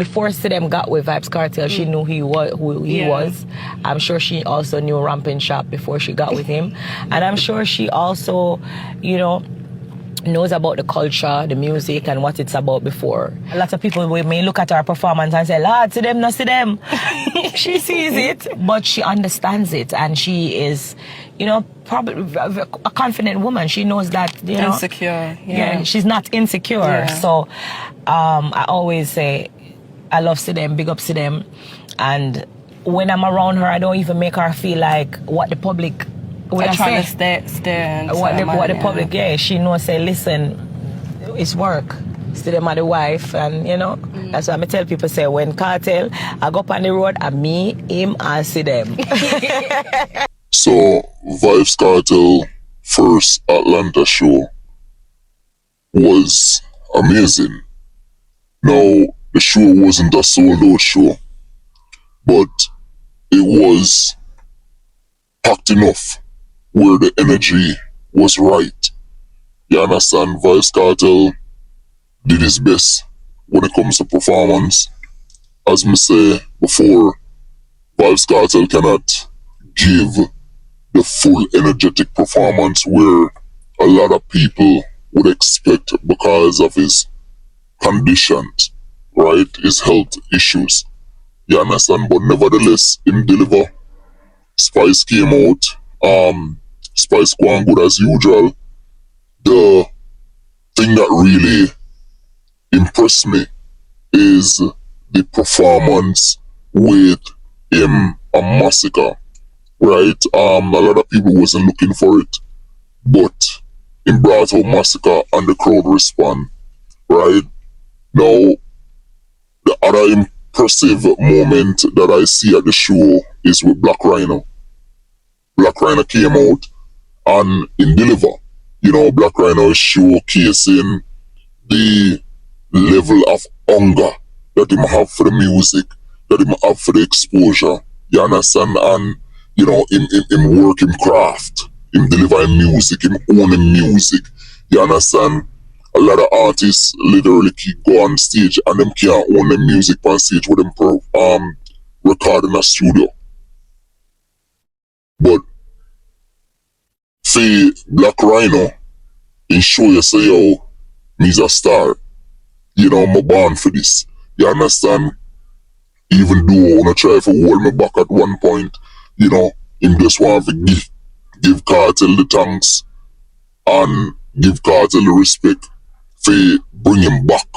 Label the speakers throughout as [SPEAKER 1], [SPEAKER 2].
[SPEAKER 1] Before Sidem got with Vybz Kartel, she knew who he was. I'm sure she also knew Ramping Shop before she got with him. And I'm sure she also, you know, knows about the culture, the music, and what it's about before. A lot of people may look at her performance and say, Lord, see them, not see them. She sees it, but she understands it, and she is, you know, probably a confident woman. She knows that, you know.
[SPEAKER 2] Insecure.
[SPEAKER 1] Yeah, she's not insecure.
[SPEAKER 2] Yeah.
[SPEAKER 1] So I always say, I love Sidem, big up Sidem. And when I'm around her, I don't even make her feel like what the public would I
[SPEAKER 2] trying
[SPEAKER 1] say.
[SPEAKER 2] to stare
[SPEAKER 1] What the public, yeah. She knows, say, listen, it's work. Sidem are the wife, and you know, that's why I tell people, say, when Kartel, I go up on the road, and me, him, and Sidem.
[SPEAKER 3] So, Vybz Kartel first Atlanta show was amazing. Now, the show wasn't a sold-out show, but it was packed enough where the energy was right. You understand? Vybz Kartel did his best when it comes to performance. As me say before, Vybz Kartel cannot give the full energetic performance where a lot of people would expect because of his conditions, right? His health issues. You understand? But nevertheless, him deliver. Spice came out. Spice going good as usual. The thing that really impressed me is the performance with him and Masicka, right? A lot of people wasn't looking for it, but him brought out Masicka and the crowd respond, right? Now, the other impressive moment that I see at the show is with Blakryno. Blakryno came out and in deliver. You know, Blakryno is showcasing the level of hunger that him have for the music, that him have for the exposure. You understand? And, you know, him work him craft, him deliver him music, him own him music. You understand? A lot of artists literally keep go on stage and them can't own their music on stage with them record in a studio. But see, Blakryno, he show you say, yo, me's a star. You know, I'm born for this. You understand? Even though I wanna try to hold me back at one point, you know, him just want to give Kartel the thanks and give Kartel the respect for bring him back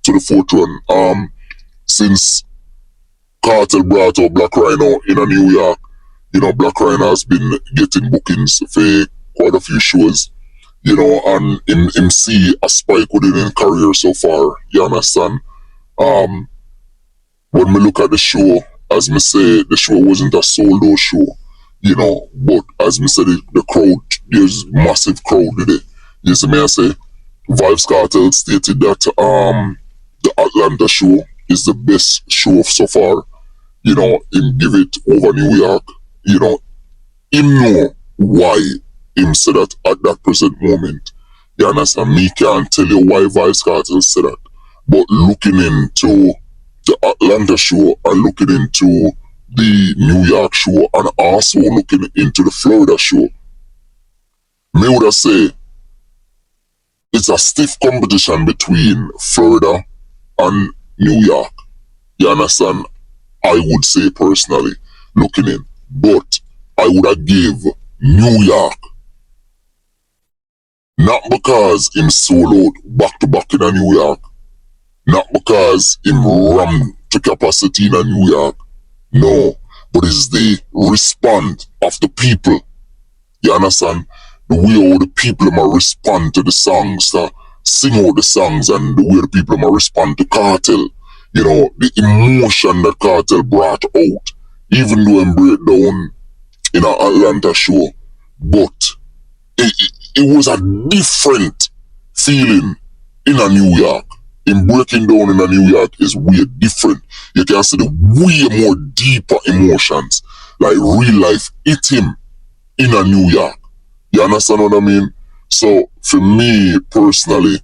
[SPEAKER 3] to the forefront. Since Kartel brought out Blakryno in a New York, you know, Blakryno has been getting bookings for quite a few shows, you know, and him see a spike within his career so far, you understand? When we look at the show, as me say, the show wasn't a sold-out show, you know, but as me said, the crowd, there's massive crowd today. You see me I say? Vybz Kartel stated that the Atlanta show is the best show so far. You know, him give it over New York. You know, him know why him said that at that present moment. You understand? Me can't tell you why Vybz Kartel said that. But looking into the Atlanta show and looking into the New York show and also looking into the Florida show, me would say it's a stiff competition between Florida and New York. You understand? I would say personally, looking in. But I would have give New York, not because him sold out back to back in a New York, not because him run to capacity in a New York, no, but it's the response of the people. You understand? The way how the people might respond to the songs, sing out the songs, and the way the people might respond to Kartel. You know, the emotion that Kartel brought out, even though him break down in an Atlanta show, but it was a different feeling in a New York. In breaking down in a New York is way different. You can see the way more deeper emotions, like real life hit him in a New York. You understand what I mean? So for me personally,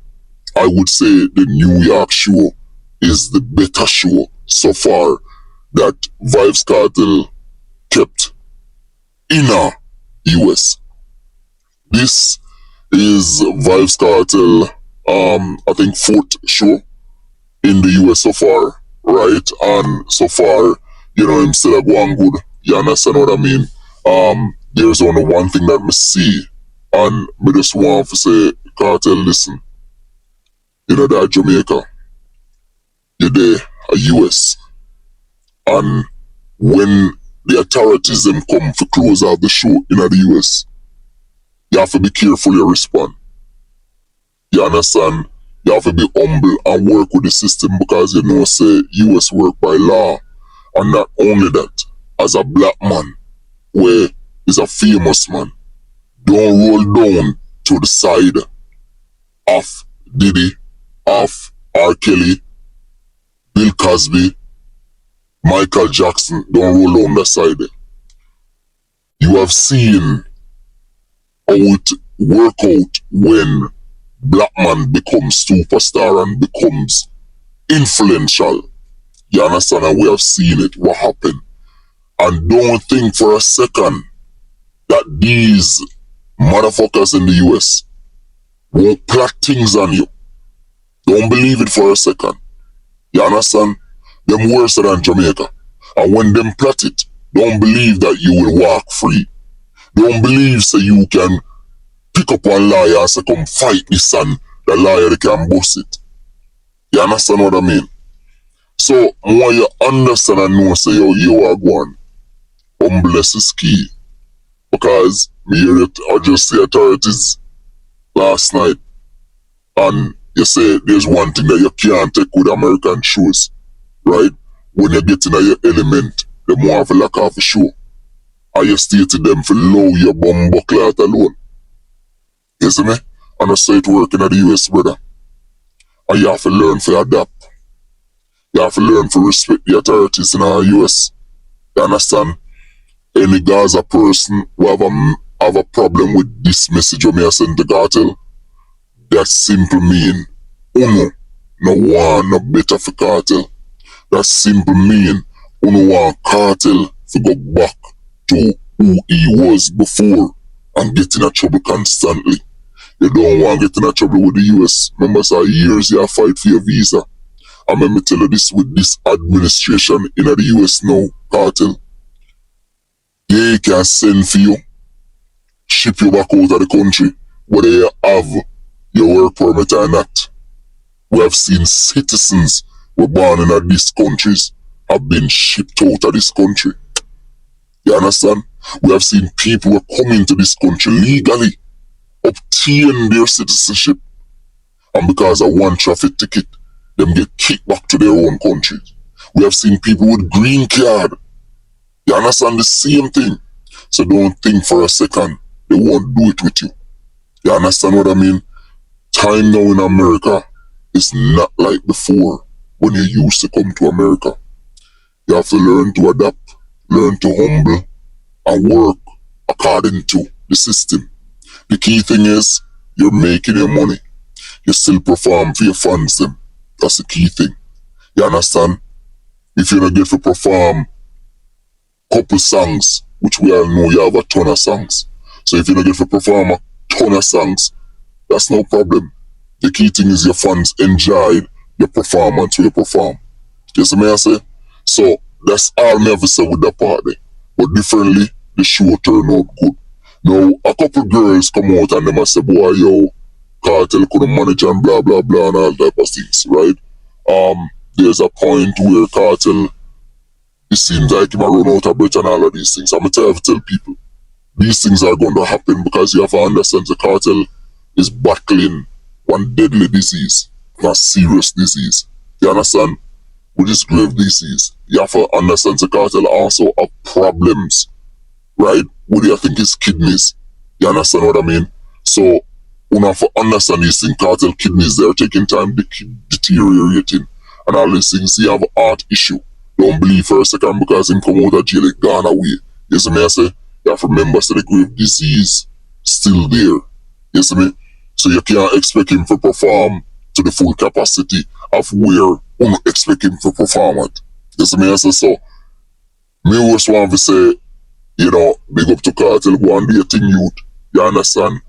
[SPEAKER 3] I would say the New York show is the better show so far that Vybz Kartel kept in US. This is Vybz Kartel, I think 4th show in the US so far, right? And so far, you know, him still going good. You understand what I mean? There's only one thing that me see, and me just want to say, Kartel, listen, you know that Jamaica, you're there, a US, and when the authorities them come to close out the show in the US, you have to be careful you respond. You understand? You have to be humble and work with the system because you know say US work by law. And not only that, as a black man, where is a famous man, don't roll down to the side of Diddy, of R. Kelly, Bill Cosby, Michael Jackson, don't roll down the side. You have seen how it work out when black man becomes superstar and becomes influential. You understand? And we have seen it, what happened. And don't think for a second that these motherfuckers in the US won't plot things on you. Don't believe it for a second. You understand? Them worse than Jamaica. And when them plot it, don't believe that you will walk free. Don't believe so you can pick up one liar and say come fight this and the liar they can bust it. You understand what I mean? So when you understand and know say you are going, humbleness is key. Because me hear it, I just the authorities last night, and you say there's one thing that you can't take with American shows, right? When you get in your element, they more have a lack of a show. And you stated them for low your bum buckle out alone. You see me? And I say it working at the US, brother. And you have to learn to adapt. You have to learn to respect the authorities in our US. You understand? Any Gaza person who have a problem with this message of me I send to Kartel, that simply mean uno no want no better for Kartel. That simply mean uno want Kartel to go back to who he was before and get in a trouble constantly. You don't want to get in a trouble with the US. Remember, so years you fight for your visa. And let me tell you this, with this administration in the US now, Kartel, they can send for you, ship you back out of the country, whether you have your work permit or not. We have seen citizens who were born in these countries have been shipped out of this country. You understand? We have seen people who come into this country legally, obtain their citizenship, and because of one traffic ticket, them get kicked back to their own country. We have seen people with green card. You understand the same thing? So don't think for a second they won't do it with you. You understand what I mean? Time now in America is not like before when you used to come to America. You have to learn to adapt, learn to humble, and work according to the system. The key thing is you're making your money. You still perform for your fans them. That's the key thing. You understand? If you don't get to perform couple songs, which we all know you have a ton of songs. So if you don't get to perform a ton of songs, that's no problem. The key thing is your fans enjoyed your performance when you perform. You see me I say? So that's all me have to say with that part there. But differently, the show turned out good. Now, a couple girls come out and them say, boy, yo, Kartel couldn't manage and blah, blah, blah, and all type of things, right? There's a point where Kartel, it seems like he might run out of breath and all of these things. I'm going to tell people, these things are going to happen because you have to understand the Kartel is battling one deadly disease, not serious disease. You understand? Which is grave disease. You have to understand the Kartel also have problems, right? What do you think is kidneys? You understand what I mean? So, you have to understand these things. Kartel kidneys, they're taking time deteriorating. And all these things, you have a heart issue. Don't believe for a second because him come out of jail, it gone away. You see me I say? You have to remember so the grave disease still there. You see me? So you can't expect him to perform to the full capacity of where don't expect him to perform it. You see me, I say so. Me always want to say, you know, big up to Kartel, go and do your thing, youth. You understand?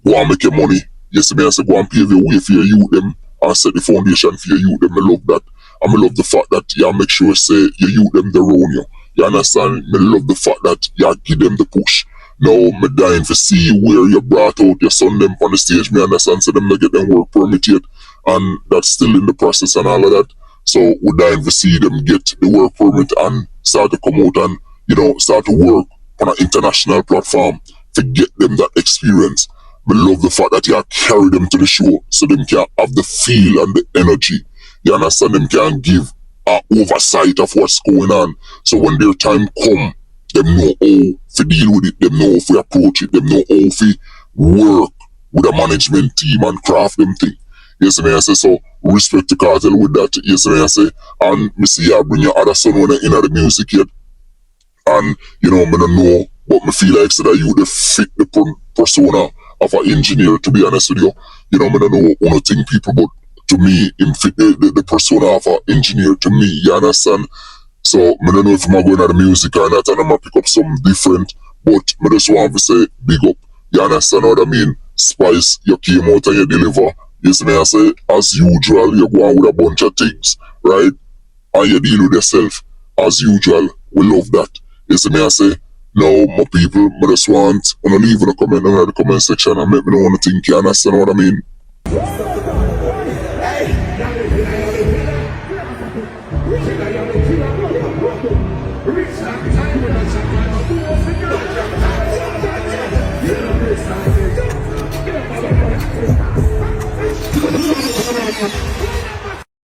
[SPEAKER 3] Go and make your money. You see me, I say, go and pave your way for your youth, them, and set the foundation for your youth, them. I love that. And I love the fact that you make sure, say, your youth, them, they own you. You understand? I love the fact that you give them the push. Now, me dying to see where you brought out your son, them, on the stage, me understand, so them, they get them work permit yet. And that's still in the process and all of that. So, we're dying to see them get the work permit and start to come out and, you know, start to work on an international platform to get them that experience. I love the fact that you carry them to the show so them can have the feel and the energy. You understand? Them can give an oversight of what's going on. So when their time come, them know how to deal with it, them know how to approach it, them know how to work with a management team and craft them thing. You see me, I say, so respect to Kartel with that. You see me, I say, and me see you bring your other son when you're in the music yet. And, you know, I don't know, but me feel like so that you the fit the persona of an engineer, to be honest with you. You know, I don't know one thing people, but to me, him fit the persona of an engineer, to me, you understand? So, I don't know if I'm going to the music or not, and I'm going to pick up something different, but I just want to say, big up. You understand what I mean? Spice, you came out and you deliver. You see me, I say, as usual, you go on with a bunch of things, right? And you deal with yourself. As usual, we love that. You see me, I say, now, my people, I just want to leave in the comment section and make me know what you think. You understand what I mean?